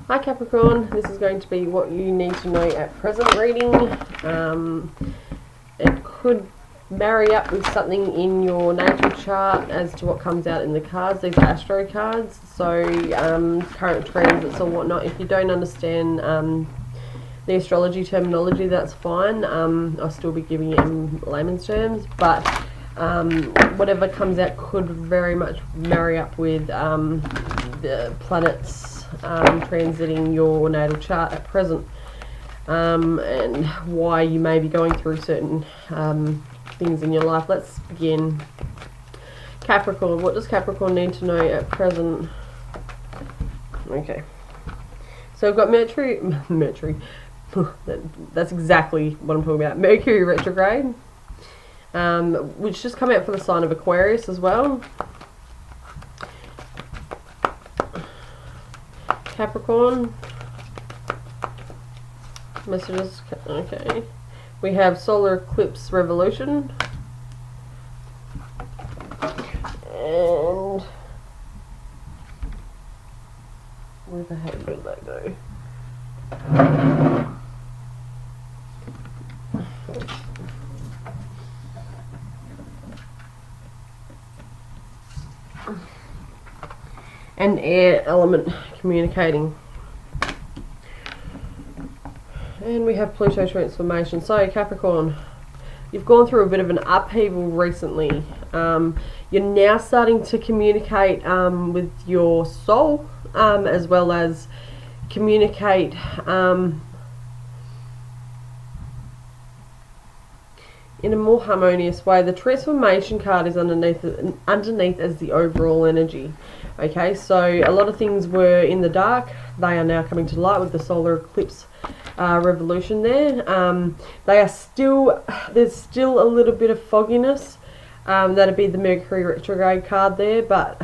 Hi Capricorn, this is going to be what you need to know at present reading. It could marry up with something in your natal chart as to what comes out in the cards. These are Astro cards, so current transits or whatnot. If you don't understand the astrology terminology, that's fine. I'll still be giving it in layman's terms, but whatever comes out could very much marry up with the planets transiting your natal chart at present, and why you may be going through certain things in your life. Let's begin. Capricorn, what does Capricorn need to know at present? Okay, so we've got Mercury, that's exactly what I'm talking about, Mercury retrograde, which just come out for the sign of Aquarius as well. Capricorn messages. Okay, we have solar eclipse revolution, and where the heck did that go? And air element communicating. And we have Pluto transformation. So Capricorn, you've gone through a bit of an upheaval recently. You're now starting to communicate with your soul, as well as communicate in a more harmonious way. The transformation card is underneath as the overall energy. Okay, so a lot of things were in the dark, they are now coming to light with the solar eclipse revolution there. There's still a little bit of fogginess, that'd be the Mercury retrograde card there, but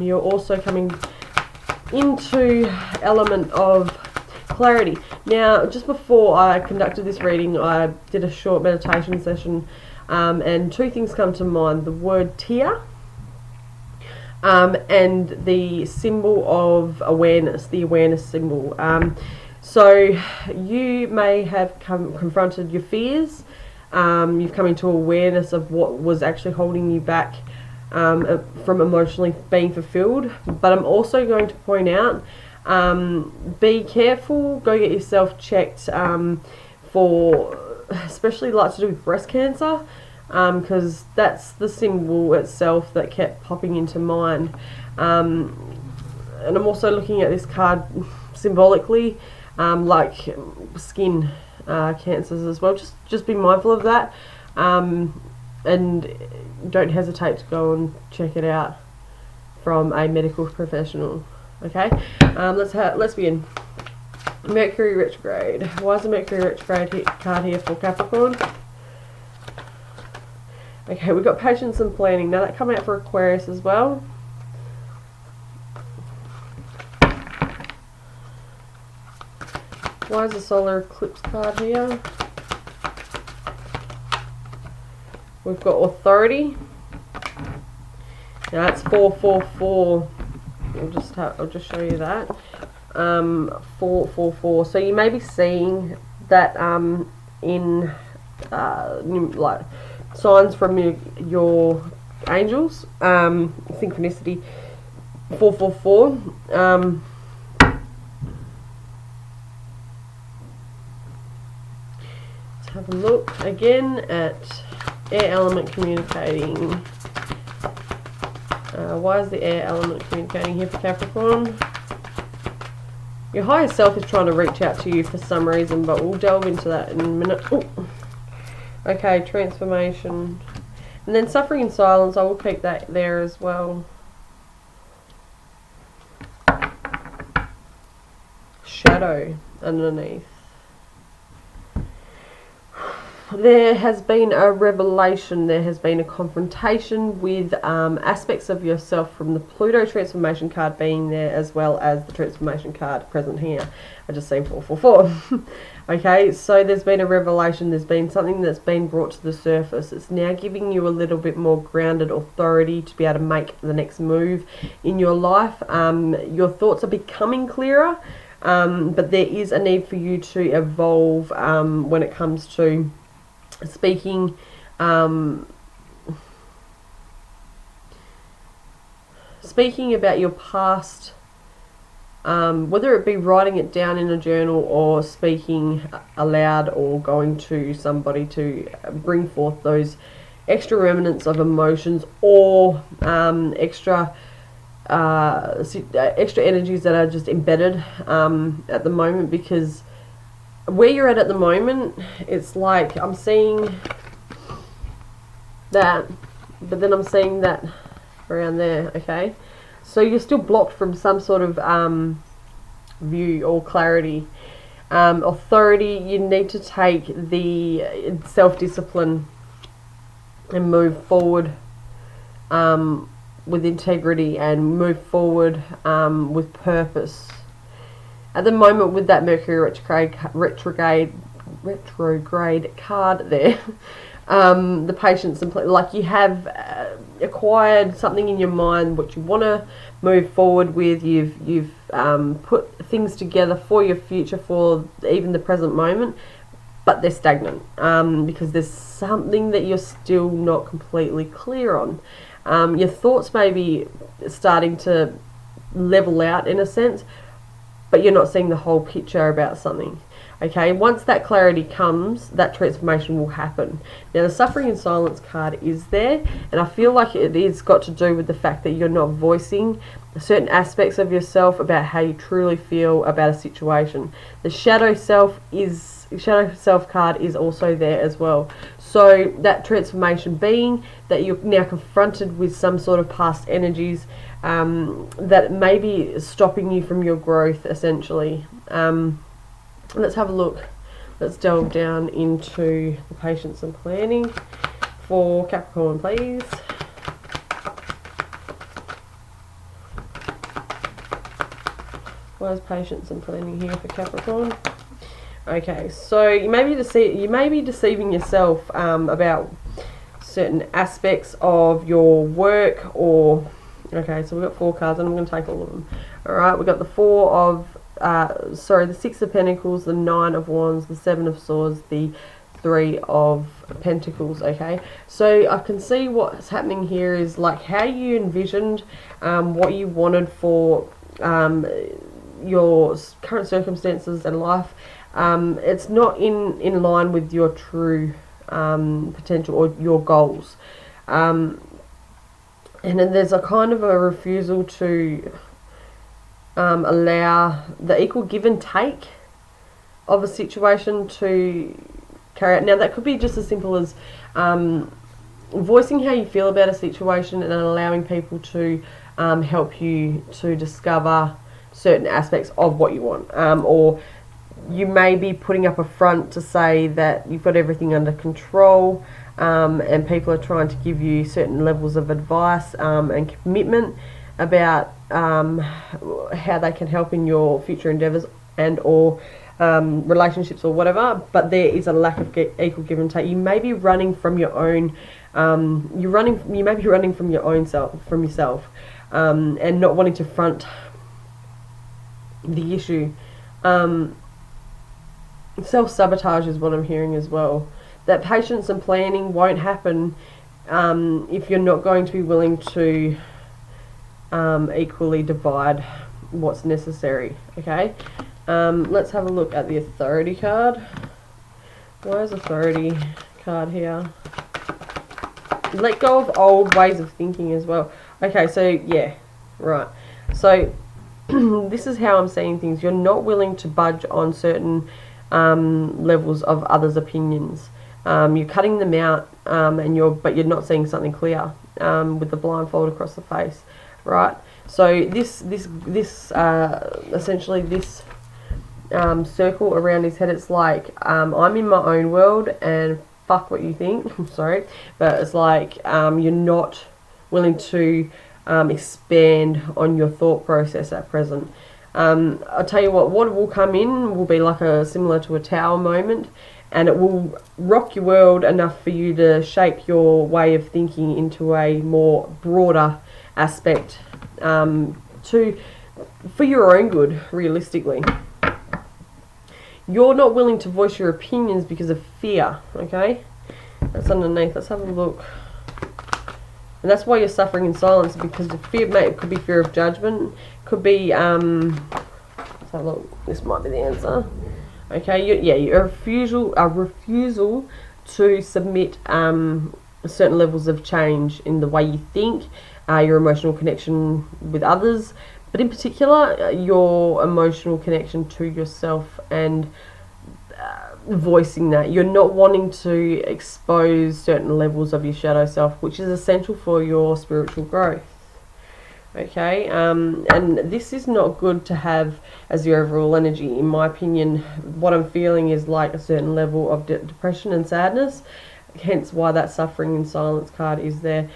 you're also coming into element of clarity. Now, just before I conducted this reading, I did a short meditation session, and two things come to mind: the word tear, and the symbol of awareness, the awareness symbol. So you may have confronted your fears. You've come into awareness of what was actually holding you back from emotionally being fulfilled. But I'm also going to point out, be careful, go get yourself checked for, especially like to do with breast cancer, because that's the symbol itself that kept popping into mind. And I'm also looking at this card symbolically, like skin cancers as well. Just be mindful of that, and don't hesitate to go and check it out from a medical professional. Okay, let's begin. Mercury retrograde. Why is the Mercury retrograde card here for Capricorn? Okay, we've got patience and planning. Now that come out for Aquarius as well. Why is the solar eclipse card here? We've got authority. Now that's 444. I'll just show you that. 444. So you may be seeing that in like signs from your angels. Synchronicity 444. Let's have a look again at air element communicating. Why is the air element communicating here for Capricorn? Your higher self is trying to reach out to you for some reason, but we'll delve into that in a minute. Ooh. Okay, transformation. And then suffering in silence, I will keep that there as well. Shadow underneath. There has been a revelation, there has been a confrontation with aspects of yourself from the Pluto transformation card being there, as well as the transformation card present here. I just seen 444. Okay, so there's been a revelation, there's been something that's been brought to the surface. It's now giving you a little bit more grounded authority to be able to make the next move in your life. Your thoughts are becoming clearer. but there is a need for you to evolve when it comes to speaking. Speaking about your past, whether it be writing it down in a journal or speaking aloud or going to somebody to bring forth those extra remnants of emotions or extra energies that are just embedded at the moment, because where you're at the moment, it's like I'm seeing that, but then I'm seeing that around there. Okay, so you're still blocked from some sort of view or clarity. Authority, you need to take the self-discipline and move forward with integrity and move forward with purpose. At the moment, with that Mercury retrograde card there, the patience and like you have acquired something in your mind what you want to move forward with. You've put things together for your future, for even the present moment, but they're stagnant because there's something that you're still not completely clear on. Your thoughts may be starting to level out in a sense, but you're not seeing the whole picture about something. Okay, once that clarity comes, that transformation will happen. Now, the Suffering in Silence card is there, and I feel like it is got to do with the fact that you're not voicing certain aspects of yourself about how you truly feel about a situation. The Shadow Self card is also there as well. So that transformation being that you're now confronted with some sort of past energies that may be stopping you from your growth, essentially. Let's have a look. Let's delve down into the patience and planning for Capricorn, please. Where's patience and planning here for Capricorn? Okay, so you may be deceiving yourself about certain aspects of your work, or okay, so we've got 4 cards and I'm going to take all of them. Alright, we've got the 6 of Pentacles, the 9 of Wands, the 7 of Swords, the 3 of Pentacles. Okay, so I can see what's happening here is like how you envisioned what you wanted for your current circumstances and life. It's not in line with your true potential or your goals, and then there's a kind of a refusal to allow the equal give and take of a situation to carry out. Now, that could be just as simple as voicing how you feel about a situation and allowing people to help you to discover certain aspects of what you want, or you may be putting up a front to say that you've got everything under control, and people are trying to give you certain levels of advice and commitment about how they can help in your future endeavours and or relationships or whatever, but there is a lack of equal give and take. You may be running from your own you may be running from your own from yourself, and not wanting to front the issue. Self-sabotage is what I'm hearing as well. That patience and planning won't happen if you're not going to be willing to equally divide what's necessary. Okay, let's have a look at the Authority card. Where's Authority card here? Let go of old ways of thinking as well. Okay, so yeah, right. So this is how I'm seeing things. You're not willing to budge on certain levels of others' opinions. You're cutting them out, but you're not seeing something clear with the blindfold across the face, right? So this essentially this circle around his head, it's like I'm in my own world and fuck what you think. I'm sorry, but it's like you're not willing to expand on your thought process at present. I'll tell you what will come in will be like similar to a tower moment, and it will rock your world enough for you to shape your way of thinking into a more broader aspect for your own good, realistically. you're not willing to voice your opinions because of fear, okay? That's underneath. Let's have a look. And that's why you're suffering in silence, because the fear, mate, it could be fear of judgment, could be, let's have a look, this might be the answer. Okay, your refusal to submit certain levels of change in the way you think, your emotional connection with others, but in particular, your emotional connection to yourself, and voicing that. You're not wanting to expose certain levels of your shadow self, which is essential for your spiritual growth. Okay, and this is not good to have as your overall energy. In my opinion, what I'm feeling is like a certain level of depression and sadness, hence why that suffering in silence card is there.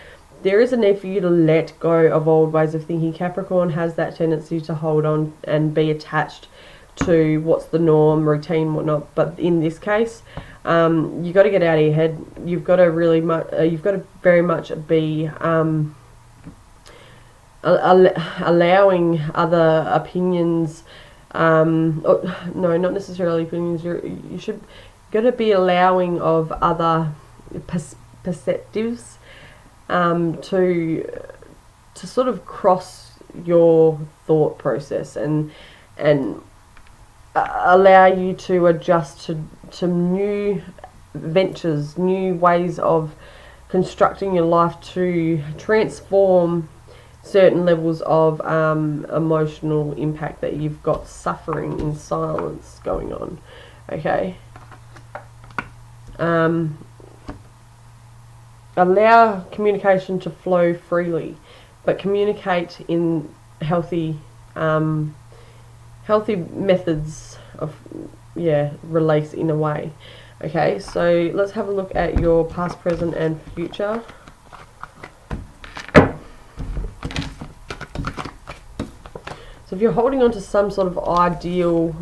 There is a need for you to let go of old ways of thinking. Capricorn has that tendency to hold on and be attached to what's the norm, routine, whatnot. But in this case, you got to get out of your head. You've got to really you've got to very much be allowing other opinions. No, not necessarily opinions. You should got to be allowing of other perspectives to sort of cross your thought process and allow you to adjust to new ventures, new ways of constructing your life to transform certain levels of emotional impact that you've got suffering in silence going on. Okay. Allow communication to flow freely, but communicate in healthy methods of release in a way. Okay, so let's have a look at your past, present and future. So if you're holding on to some sort of ideal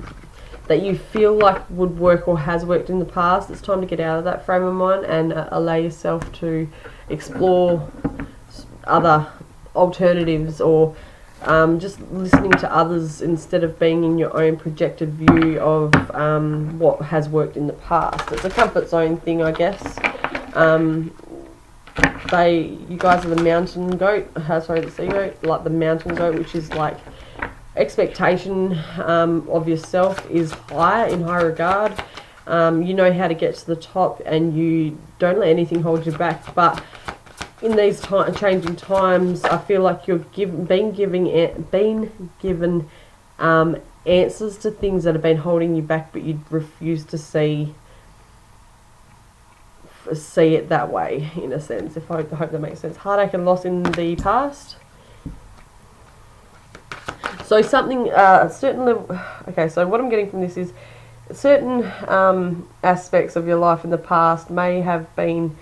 that you feel like would work or has worked in the past, it's time to get out of that frame of mind and allow yourself to explore other alternatives, or just listening to others instead of being in your own projected view of what has worked in the past. It's a comfort zone thing, I guess. You guys are the mountain goat, the sea goat, like the mountain goat, which is like expectation of yourself is high, in high regard. You know how to get to the top and you don't let anything hold you back, but in these changing times, I feel like you're being given answers to things that have been holding you back, but you refuse to see it that way, in a sense. I hope that makes sense. Heartache and loss in the past. So something, certain level. Okay, so what I'm getting from this is certain aspects of your life in the past may have been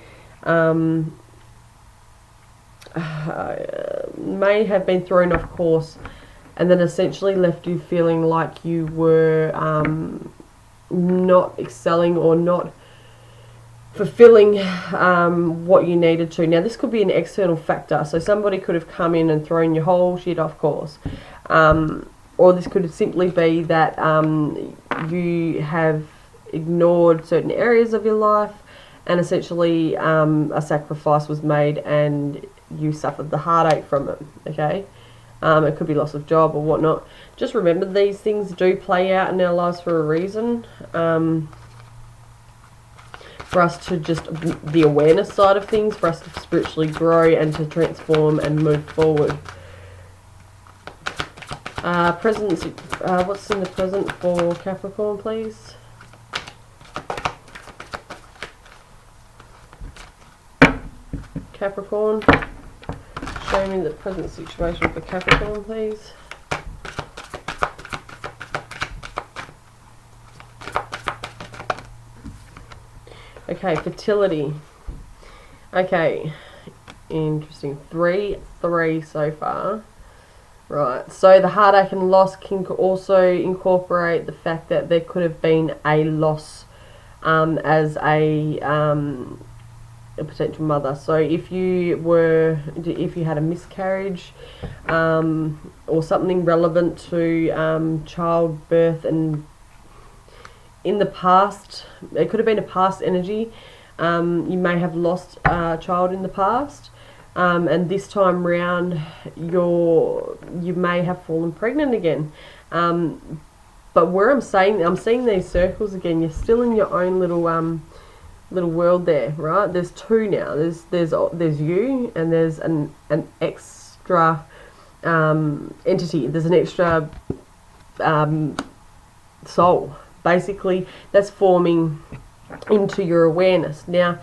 thrown off course, and then essentially left you feeling like you were not excelling or not fulfilling what you needed to. Now this could be an external factor, so somebody could have come in and thrown your whole shit off course, or this could simply be that you have ignored certain areas of your life, and essentially a sacrifice was made and you suffered the heartache from it. Okay, it could be loss of job or whatnot. Just remember, these things do play out in our lives for a reason. For us to just, the awareness side of things, for us to spiritually grow and to transform and move forward. Present, what's in the present for Capricorn, please? Capricorn, show me the present situation for Capricorn, please. Okay, fertility. Okay, interesting. 3 so far. Right, so the heartache and loss can also incorporate the fact that there could have been a loss as a potential mother. So if you had a miscarriage or something relevant to childbirth and in the past, it could have been a past energy. You may have lost a child in the past, and this time round you may have fallen pregnant again. But where I'm seeing these circles again. You're still in your own little world there, right? There's two now. There's you, and there's an extra entity. There's an extra soul, basically, that's forming into your awareness. Now,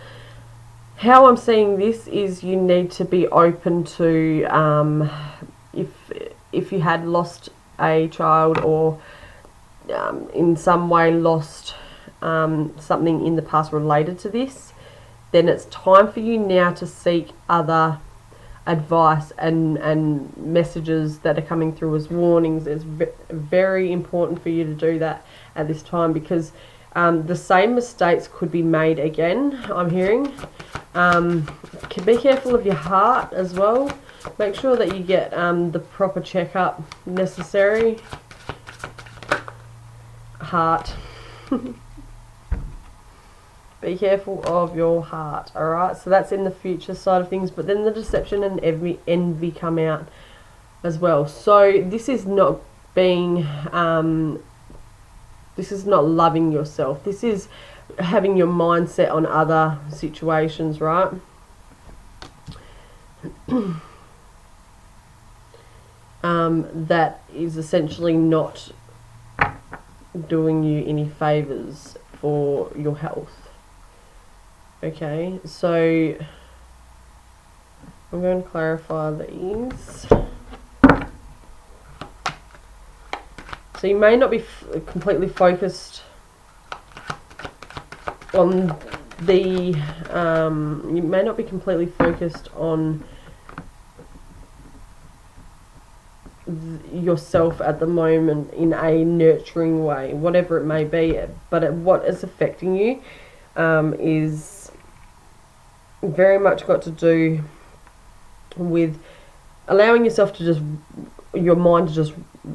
how I'm seeing this is you need to be open to if you had lost a child, or in some way lost something in the past related to this, then it's time for you now to seek other advice and messages that are coming through as warnings. It's very important for you to do that at this time, because the same mistakes could be made again, I'm hearing. Be careful of your heart as well. Make sure that you get the proper checkup necessary. Heart. Be careful of your heart, alright? So that's in the future side of things, but then the deception and envy come out as well. So this is not being, this is not loving yourself. This is having your mindset on other situations, right? That is essentially not doing you any favors for your health. Okay, so I'm going to clarify these. So you may not be completely focused on the, you may not be completely focused on yourself at the moment in a nurturing way, whatever it may be, but what is affecting you is very much got to do with allowing yourself to just, your mind to just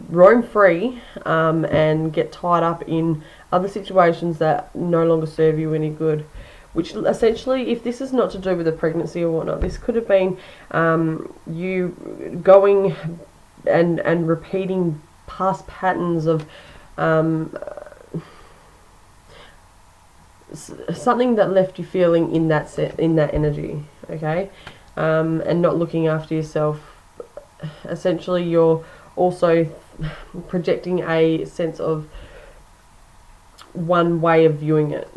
roam free and get tied up in other situations that no longer serve you any good. Which essentially, if this is not to do with a pregnancy or whatnot, this could have been you going and repeating past patterns of something that left you feeling in that energy, okay, and not looking after yourself. Essentially, you're also projecting a sense of one way of viewing it,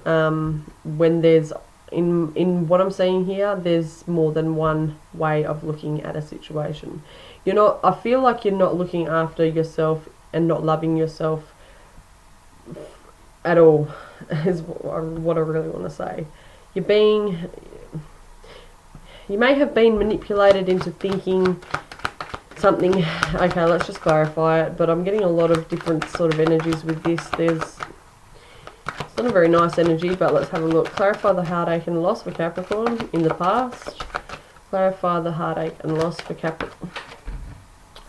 when there's in what I'm seeing here, there's more than one way of looking at a situation. You're not, I feel like you're not looking after yourself and not loving yourself at all, is what I really want to say. You may have been manipulated into thinking something. Okay, let's just clarify it, but I'm getting a lot of different sort of energies with this. It's not a very nice energy, but let's have a look. Clarify the heartache and loss for Capricorn in the past. Clarify the heartache and loss for Capricorn.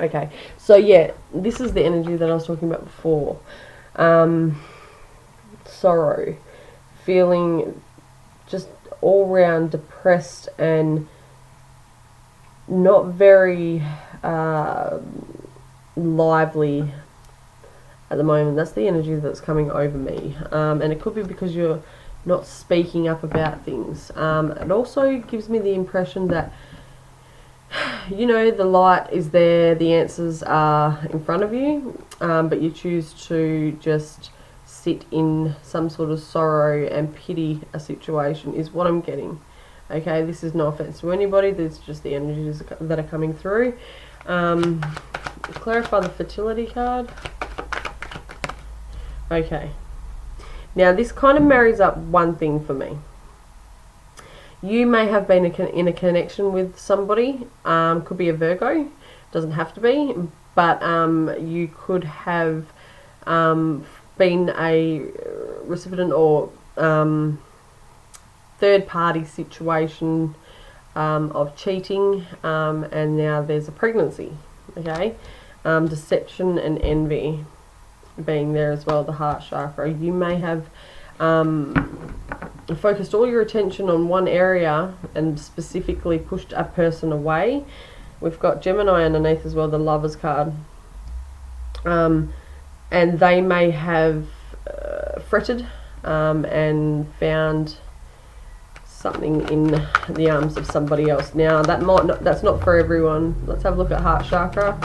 Okay, so yeah, this is the energy that I was talking about before. Sorrow, feeling just all round depressed and not very lively at the moment. That's the energy that's coming over me, and it could be because you're not speaking up about things. It also gives me the impression that, you know, the light is there, the answers are in front of you, but you choose to just sit in some sort of sorrow and pity a situation, is what I'm getting. Okay, this is no offense to anybody, there's just the energies that are coming through. Clarify the fertility card. Okay, now this kind of marries up one thing for me. You may have been in a connection with somebody, could be a Virgo, doesn't have to be, but you could have been a recipient or third party situation of cheating, and now there's a pregnancy. Okay, deception and envy. being there as well, the heart chakra. You may have focused all your attention on one area and specifically pushed a person away. We've got Gemini underneath as well, the Lovers card. And they may have fretted and found something in the arms of somebody else. Now that's not for everyone. Let's have a look at heart chakra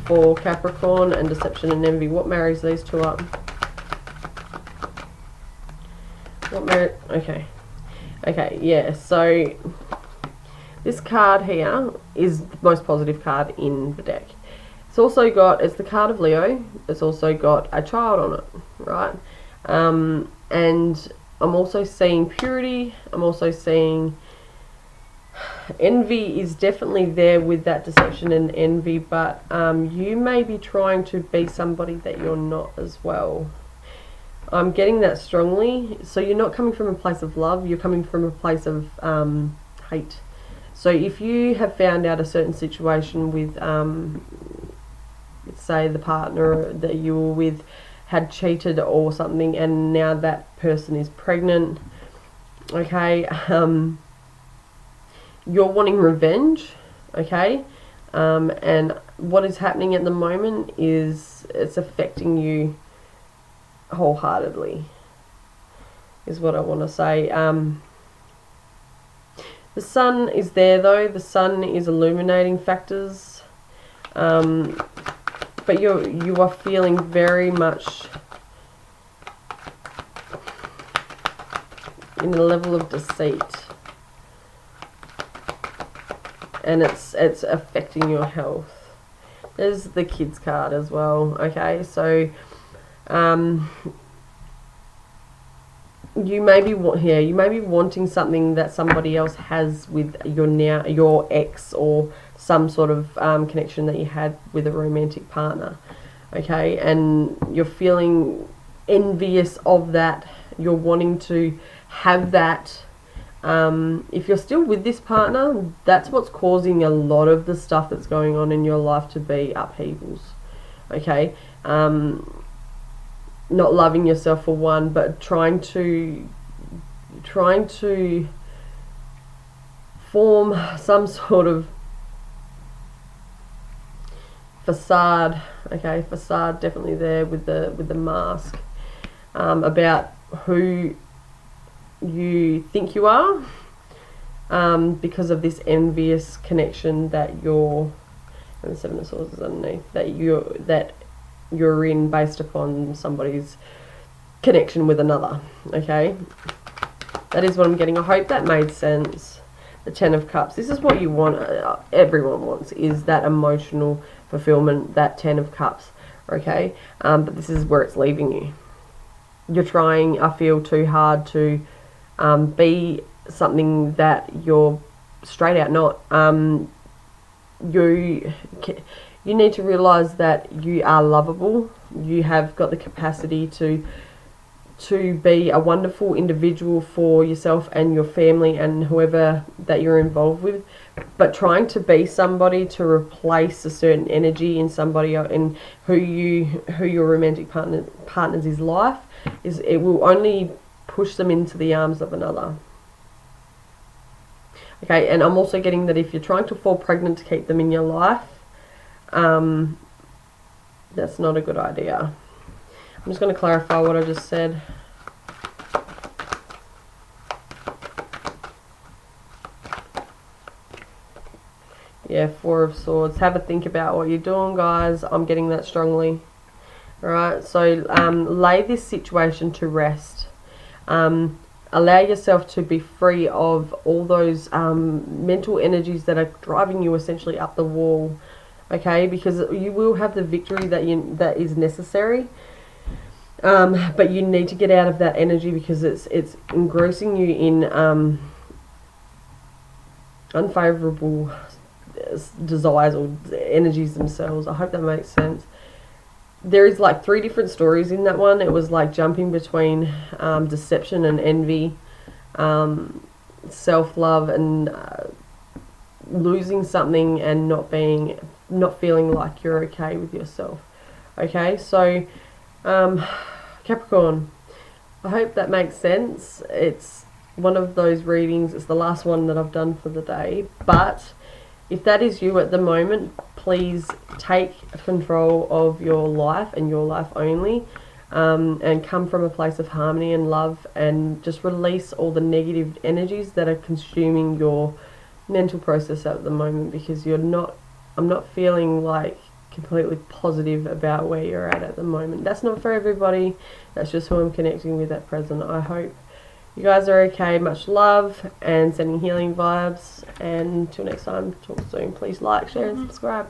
for Capricorn and deception and envy. What marries these two up? Okay, yeah, so this card here is the most positive card in the deck. It's also got, it's the card of Leo, it's also got a child on it, right? And I'm also seeing purity, I'm also seeing envy is definitely there with that deception and envy, but you may be trying to be somebody that you're not as well. I'm getting that strongly. So you're not coming from a place of love, you're coming from a place of hate. So if you have found out a certain situation with, say the partner that you were with had cheated or something, and now that person is pregnant, okay, you're wanting revenge, okay, and what is happening at the moment is it's affecting you wholeheartedly, is what I want to say. The sun is there though, the sun is illuminating factors, but you are feeling very much in a level of deceit, and it's affecting your health. There's the kids card as well, okay, so you may be wanting something that somebody else has with your ex, or some sort of connection that you had with a romantic partner, okay, and you're feeling envious of that. You're wanting to have that. If you're still with this partner, that's what's causing a lot of the stuff that's going on in your life to be upheavals, okay. Not loving yourself for one, but trying to form some sort of facade, okay, facade definitely there with the mask, about who you think you are, because of this envious connection that you're, and the Seven of Swords is underneath, that you're in based upon somebody's connection with another, okay. That is what I'm getting. I hope that made sense. The Ten of Cups, this is what you want, everyone wants, is that emotional fulfillment, that Ten of Cups, okay, but this is where it's leaving you. You're trying, I feel, too hard to be something that you're straight out not. You need to realize that you are lovable. You have got the capacity to be a wonderful individual for yourself and your family and whoever that you're involved with. But trying to be somebody to replace a certain energy in somebody, in who your romantic partner's life is, it will only push them into the arms of another. Okay, and I'm also getting that if you're trying to fall pregnant to keep them in your life, that's not a good idea. I'm just going to clarify what I just said. Yeah, Four of Swords. Have a think about what you're doing, guys. I'm getting that strongly. Alright, so lay this situation to rest. Allow yourself to be free of all those mental energies that are driving you essentially up the wall. Okay, because you will have the victory that is necessary, but you need to get out of that energy because it's engrossing you in unfavorable desires or energies themselves. I hope that makes sense. There is like 3 different stories in that one. It was like jumping between deception and envy, self-love, and losing something and not feeling like you're okay with yourself. Okay, so Capricorn, I hope that makes sense. It's one of those readings, it's the last one that I've done for the day, but if that is you at the moment, please take control of your life and your life only, and come from a place of harmony and love, and just release all the negative energies that are consuming your mental process at the moment, because I'm not feeling like completely positive about where you're at the moment. That's not for everybody, that's just who I'm connecting with at present. I hope you guys are okay. Much love and sending healing vibes, and until next time, talk soon. Please like, share and subscribe.